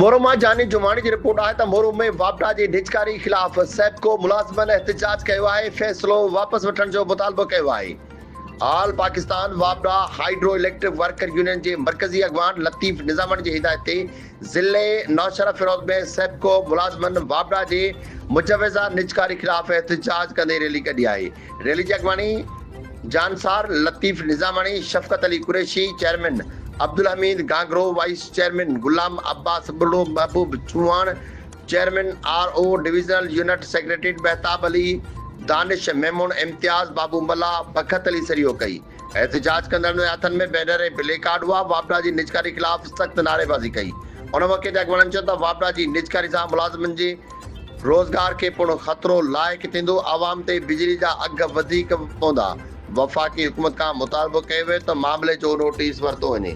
मोरू मां जानी जुमानी जी रिपोर्ट आहे त मोरू में वापडा जी निजकारी ख़िलाफ़ सेप्को मुलाज़िमनि एहतिजाज कयो आहे। फ़ैसिलो वापसि वठण जो मुतालबो कयो आहे। ऑल पाकिस्तान वापडा हाइड्रो इलेक्ट्रिक वर्कर यूनियन जे मरकज़ी अॻवान लतीफ़ निज़ामणी जी हिदायत ते ज़िले नौशहरा फिरोज़ में सेप्को मुलाज़िमनि वापडा जे मुजवज़ा निजकारी ख़िलाफ़ एहतिजाज कंदे रैली कढी आहे। रैली जी अॻवानी Jansar Latif Nizamani, Shafqat Ali Qureshi chairman, Abdul Hameed Gangro vice chairman, Ghulam Abbas Budho, Mehboob Chauhan chairman RO divisional unit secretary, Behtab Ali, Danish Memon, Imtiaz Babu Malla, Bakht Ali सरियो कई। एहतिजाज कंदड़ जे हथनि में बैनर ऐं प्ले कार्ड हुआ। वापडा जी निजकारी ख़िलाफ़ सख़्त नारेबाज़ी कई। उन मौक़े ते अॻवाननि चयो त वापडा जी निजकारी सां मुलाज़िमनि जे रोज़गार खे पिणु ख़तरो लाइक़ु थींदो। आवाम ते बिजली जा अघ वधीक पवंदा। वफ़ाक़ी हुकूमत खां मुतालबो कयो वियो त मामले जो नोटिस वरितो वञे।